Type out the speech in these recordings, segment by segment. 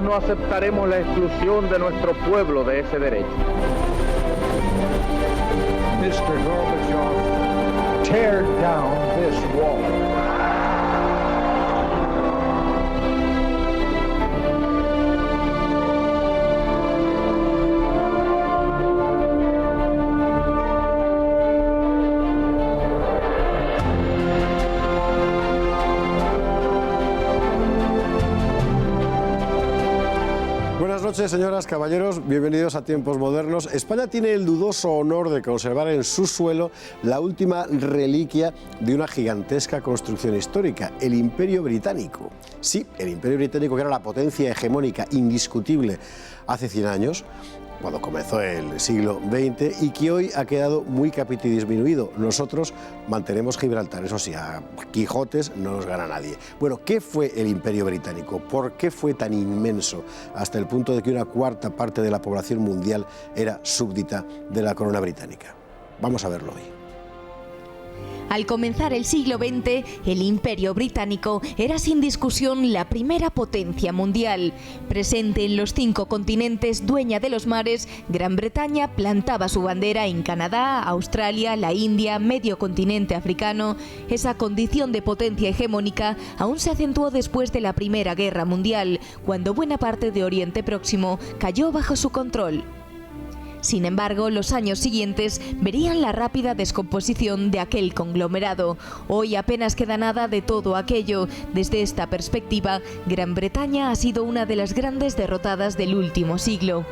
no aceptaremos la exclusión de nuestro pueblo de ese derecho. Mr. Gorbachev, tear down this wall. Buenas noches, señoras, caballeros, bienvenidos a Tiempos Modernos. España tiene el dudoso honor de conservar en su suelo la última reliquia de una gigantesca construcción histórica, el Imperio Británico. Sí, el Imperio Británico, que era la potencia hegemónica indiscutible hace 100 años, cuando comenzó el siglo XX, y que hoy ha quedado muy disminuido. Nosotros mantenemos Gibraltar, eso sí, a Quijotes no nos gana nadie. Bueno, ¿qué fue el Imperio Británico? ¿Por qué fue tan inmenso hasta el punto de que una cuarta parte de la población mundial era súbdita de la corona británica? Vamos a verlo hoy. Al comenzar el siglo XX, el Imperio Británico era sin discusión la primera potencia mundial. Presente en los 5 continentes, dueña de los mares, Gran Bretaña plantaba su bandera en Canadá, Australia, la India, medio continente africano. Esa condición de potencia hegemónica aún se acentuó después de la Primera Guerra Mundial, cuando buena parte de Oriente Próximo cayó bajo su control. Sin embargo, los años siguientes verían la rápida descomposición de aquel conglomerado. Hoy apenas queda nada de todo aquello. Desde esta perspectiva, Gran Bretaña ha sido una de las grandes derrotadas del último siglo.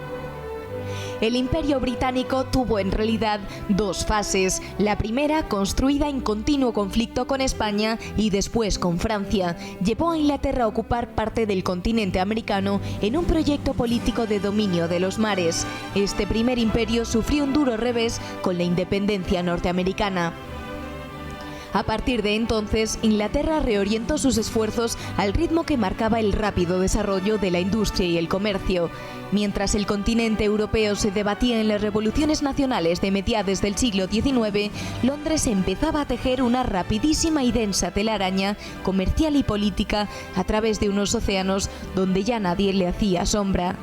El Imperio Británico tuvo en realidad 2 fases. La primera, construida en continuo conflicto con España y después con Francia, llevó a Inglaterra a ocupar parte del continente americano en un proyecto político de dominio de los mares. Este primer imperio sufrió un duro revés con la independencia norteamericana. A partir de entonces, Inglaterra reorientó sus esfuerzos al ritmo que marcaba el rápido desarrollo de la industria y el comercio. Mientras el continente europeo se debatía en las revoluciones nacionales de mediados del siglo XIX, Londres empezaba a tejer una rapidísima y densa telaraña comercial y política a través de unos océanos donde ya nadie le hacía sombra.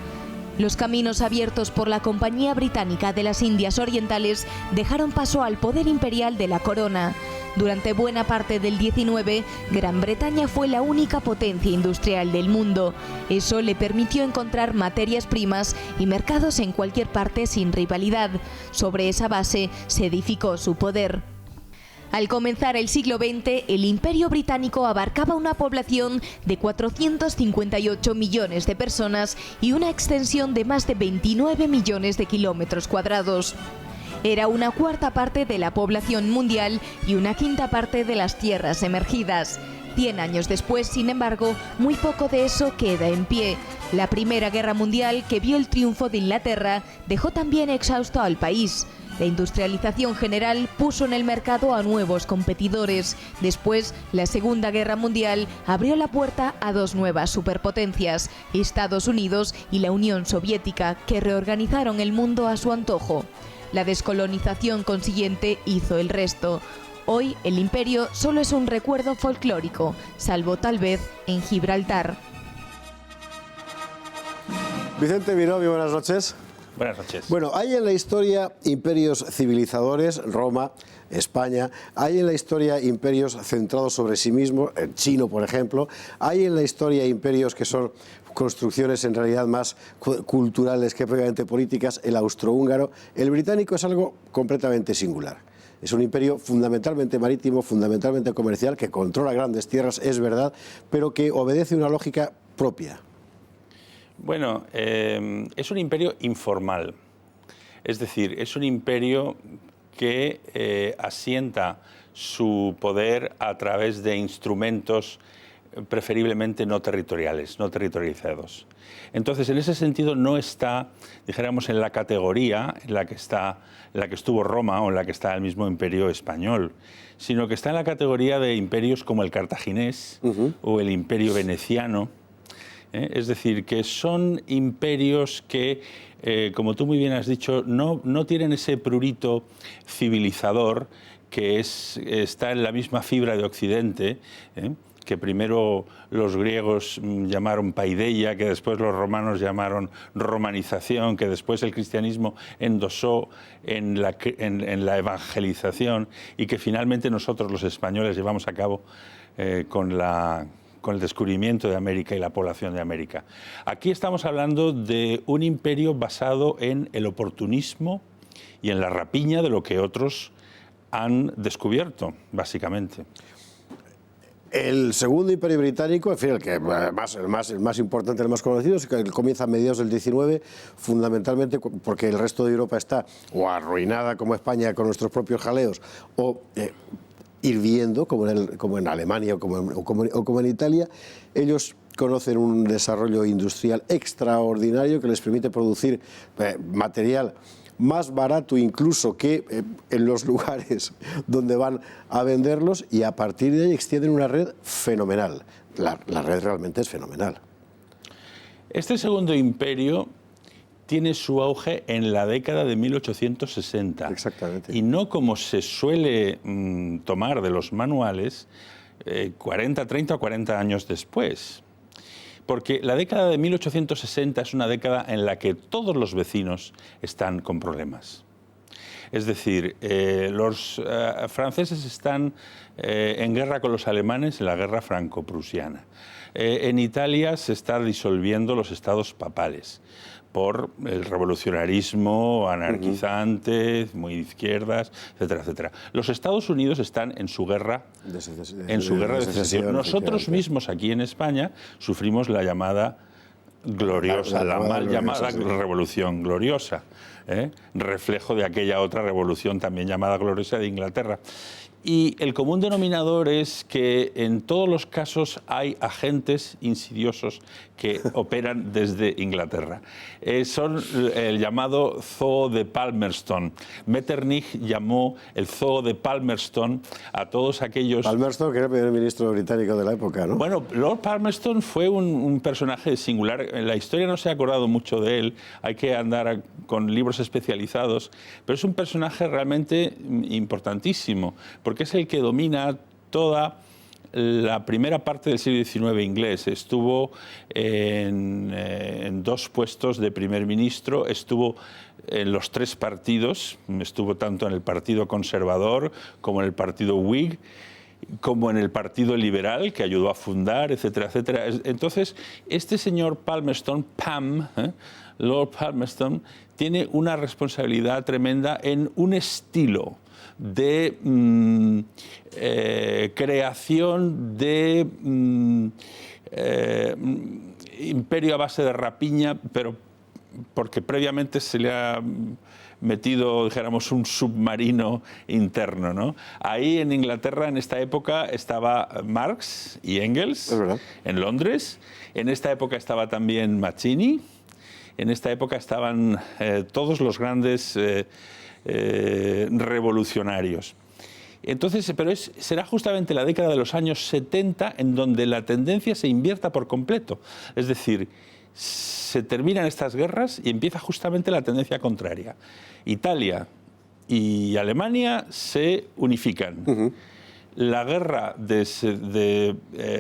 Los caminos abiertos por la Compañía Británica de las Indias Orientales dejaron paso al poder imperial de la corona. Durante buena parte del XIX, Gran Bretaña fue la única potencia industrial del mundo. Eso le permitió encontrar materias primas y mercados en cualquier parte sin rivalidad. Sobre esa base se edificó su poder. Al comenzar el siglo XX, el Imperio Británico abarcaba una población de 458 millones de personas y una extensión de más de 29 millones de kilómetros cuadrados. Era una cuarta parte de la población mundial y una quinta parte de las tierras emergidas. 100 años después, sin embargo, muy poco de eso queda en pie. La Primera Guerra Mundial, que vio el triunfo de Inglaterra, dejó también exhausto al país. La industrialización general puso en el mercado a nuevos competidores. Después, la Segunda Guerra Mundial abrió la puerta a 2 nuevas superpotencias, Estados Unidos y la Unión Soviética, que reorganizaron el mundo a su antojo. La descolonización consiguiente hizo el resto. Hoy el imperio solo es un recuerdo folclórico, salvo tal vez en Gibraltar. Vicente Vinovio, buenas noches. Buenas noches. Bueno, hay en la historia imperios civilizadores, Roma, España, hay en la historia imperios centrados sobre sí mismos, el chino, por ejemplo, hay en la historia imperios que son construcciones en realidad más culturales que propiamente políticas, el austrohúngaro. El británico es algo completamente singular. Es un imperio fundamentalmente marítimo, fundamentalmente comercial, que controla grandes tierras, es verdad, pero que obedece una lógica propia. Bueno, es un imperio informal, es decir, es un imperio que asienta su poder a través de instrumentos preferiblemente no territoriales, no territorializados. Entonces, en ese sentido, no está, dijéramos, en la categoría en la que estuvo Roma o en la que está el mismo imperio español, sino que está en la categoría de imperios como el cartaginés o el imperio veneciano. Es decir, que son imperios que, como tú muy bien has dicho, no tienen ese prurito civilizador que está en la misma fibra de Occidente, que primero los griegos llamaron paideia, que después los romanos llamaron romanización, que después el cristianismo endosó en la evangelización y que finalmente nosotros los españoles llevamos a cabo con el descubrimiento de América y la población de América. Aquí estamos hablando de un imperio basado en el oportunismo y en la rapiña de lo que otros han descubierto, básicamente. El segundo imperio británico, en fin, el más importante, el más conocido, es que comienza a mediados del 19, fundamentalmente porque el resto de Europa está o arruinada como España con nuestros propios jaleos, o hirviendo como en Alemania o como en Italia. Ellos conocen un desarrollo industrial extraordinario que les permite producir material más barato incluso que en los lugares donde van a venderlos, y a partir de ahí extienden una red fenomenal. La red realmente es fenomenal. Este segundo imperio tiene su auge en la década de 1860. Exactamente. Y no como se suele tomar de los manuales, 30 o 40 años después. Porque la década de 1860 es una década en la que todos los vecinos están con problemas. Es decir, los franceses están en guerra con los alemanes en la guerra franco-prusiana. En Italia se están disolviendo los estados papales por el revolucionarismo anarquizante, muy de izquierdas, etcétera, etcétera. Los Estados Unidos están en su guerra de secesión. Nosotros mismos aquí en España sufrimos la llamada gloriosa, la mal llamada Revolución Gloriosa, reflejo de aquella otra revolución también llamada gloriosa de Inglaterra. Y el común denominador es que en todos los casos hay agentes insidiosos que operan desde Inglaterra. Son el llamado Zoo de Palmerston. Metternich llamó el Zoo de Palmerston a todos aquellos... Palmerston, que era el primer ministro británico de la época, ¿no? Bueno, Lord Palmerston fue un personaje singular. En la historia no se ha acordado mucho de él, hay que andar con libros especializados, pero es un personaje realmente importantísimo, porque es el que domina toda la primera parte del siglo XIX inglés. Estuvo en dos puestos de primer ministro, estuvo en los tres partidos, estuvo tanto en el Partido Conservador como en el Partido Whig, como en el Partido Liberal, que ayudó a fundar, etcétera, etcétera. Entonces, este señor Palmerston, Lord Palmerston, tiene una responsabilidad tremenda en un estilo de creación de imperio a base de rapiña, pero porque previamente se le ha metido, dijéramos, un submarino interno, ¿no? Ahí en Inglaterra, en esta época, estaba Marx y Engels, en Londres. En esta época estaba también Mazzini. En esta época estaban todos los grandes revolucionarios. Entonces, pero será justamente la década de los años 70 en donde la tendencia se invierta por completo. Es decir, se terminan estas guerras y empieza justamente la tendencia contraria. Italia y Alemania se unifican. La guerra de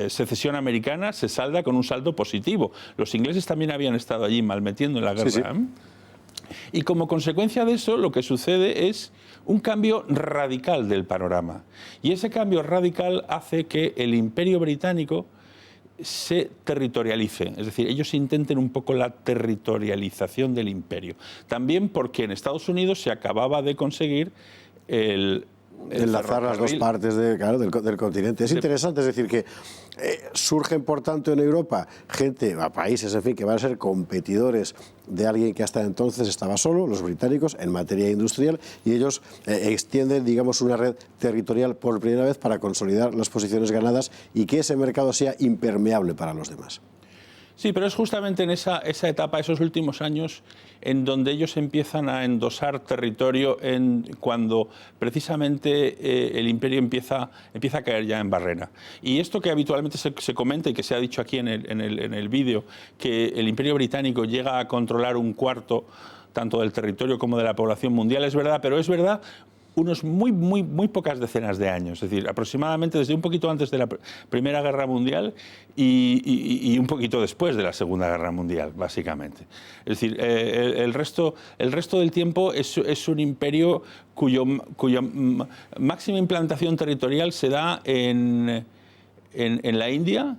secesión americana se salda con un saldo positivo. Los ingleses también habían estado allí malmetiendo en la guerra. Sí, sí. Y como consecuencia de eso, lo que sucede es un cambio radical del panorama. Y ese cambio radical hace que el Imperio Británico se territorialice, es decir, ellos intenten un poco la territorialización del imperio. También porque en Estados Unidos se acababa de conseguir el enlazar las dos partes del continente. Es interesante, es decir, que surgen, por tanto, en Europa países, en fin, que van a ser competidores de alguien que hasta entonces estaba solo, los británicos, en materia industrial, y ellos extienden, digamos, una red territorial por primera vez para consolidar las posiciones ganadas y que ese mercado sea impermeable para los demás. Sí, pero es justamente en esa etapa, esos últimos años, en donde ellos empiezan a endosar territorio, cuando precisamente el imperio empieza a caer ya en barrena. Y esto que habitualmente se comenta y que se ha dicho aquí en el vídeo, que el imperio británico llega a controlar un cuarto tanto del territorio como de la población mundial, es verdad, pero es verdad unos muy pocas decenas de años, es decir, aproximadamente desde un poquito antes de la Primera Guerra Mundial y un poquito después de la Segunda Guerra Mundial, básicamente. Es decir, el resto del tiempo es un imperio cuya máxima implantación territorial se da en la India,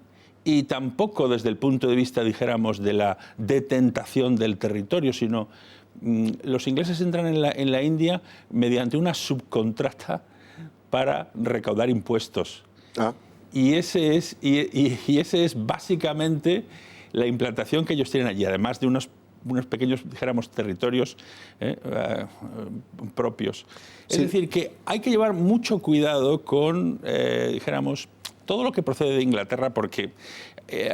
y tampoco desde el punto de vista, dijéramos, de la detentación del territorio, sino los ingleses entran en la India mediante una subcontrata para recaudar impuestos. Y ese es básicamente la implantación que ellos tienen allí, además de unos pequeños, dijéramos, territorios propios. Es decir, que hay que llevar mucho cuidado con, dijéramos, todo lo que procede de Inglaterra, porque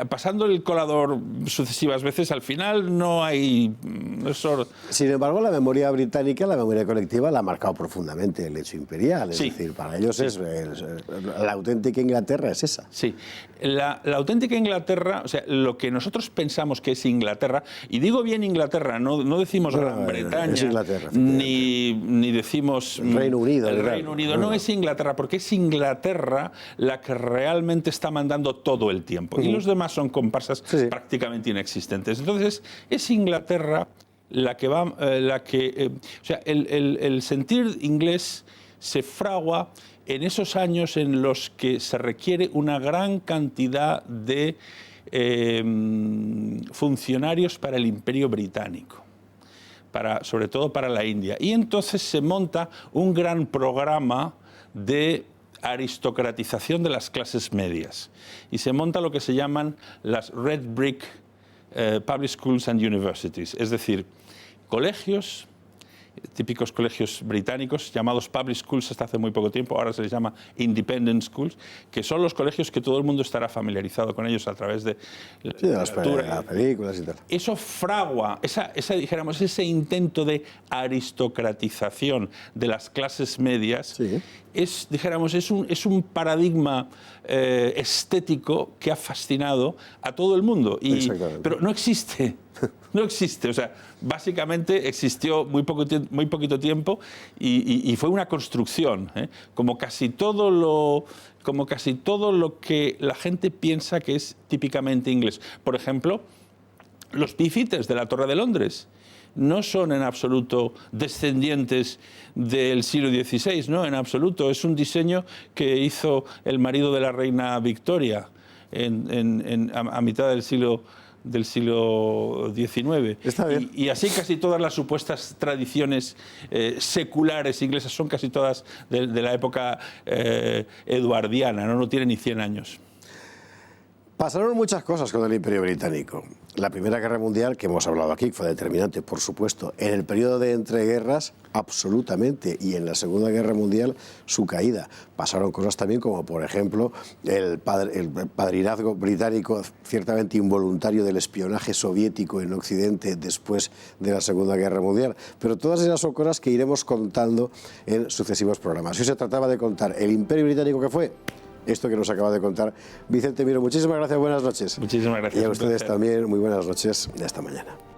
pasando el colador sucesivas veces, al final no hay... Sin embargo, la memoria británica, la memoria colectiva, la ha marcado profundamente el hecho imperial. Es decir, para ellos la auténtica Inglaterra es esa. Sí, la auténtica Inglaterra, o sea, lo que nosotros pensamos que es Inglaterra, y digo bien Inglaterra, no decimos Gran Bretaña, es Inglaterra, ni decimos el Reino Unido. El Reino Unido, no es Inglaterra, porque es Inglaterra la que realmente está mandando todo el tiempo. Y los demás son comparsas prácticamente inexistentes. Entonces, es Inglaterra la que va, o sea, el sentir inglés se fragua en esos años en los que se requiere una gran cantidad de funcionarios para el Imperio Británico, sobre todo para la India. Y entonces se monta un gran programa de aristocratización de las clases medias. Y se monta lo que se llaman las Red Brick Public Schools and Universities, es decir, colegios, típicos colegios británicos llamados public schools hasta hace muy poco tiempo, ahora se les llama independent schools, que son los colegios que todo el mundo estará familiarizado con ellos a través de las películas y tal. Eso fragua, dijéramos, ese intento de aristocratización de las clases medias, dijéramos, es un paradigma estético que ha fascinado a todo el mundo, pero no existe. No existe, o sea, básicamente existió muy poquito tiempo y fue una construcción, como casi todo lo que la gente piensa que es típicamente inglés. Por ejemplo, los Beefeaters de la Torre de Londres no son en absoluto descendientes del siglo XVI, no, en absoluto. Es un diseño que hizo el marido de la reina Victoria a mitad del siglo XIX. Está bien. Y así casi todas las supuestas tradiciones seculares inglesas son casi todas de la época eduardiana, no tienen ni 100 años. Pasaron muchas cosas con el Imperio Británico. La Primera Guerra Mundial, que hemos hablado aquí, fue determinante, por supuesto. En el periodo de entreguerras, absolutamente. Y en la Segunda Guerra Mundial, su caída. Pasaron cosas también como, por ejemplo, el padrinazgo británico, ciertamente involuntario, del espionaje soviético en Occidente después de la Segunda Guerra Mundial. Pero todas esas son cosas que iremos contando en sucesivos programas. Hoy se trataba de contar el Imperio Británico que fue, esto que nos acaba de contar Vicente Miró. Muchísimas gracias, buenas noches. Muchísimas gracias. Y a ustedes también, muy buenas noches, hasta mañana.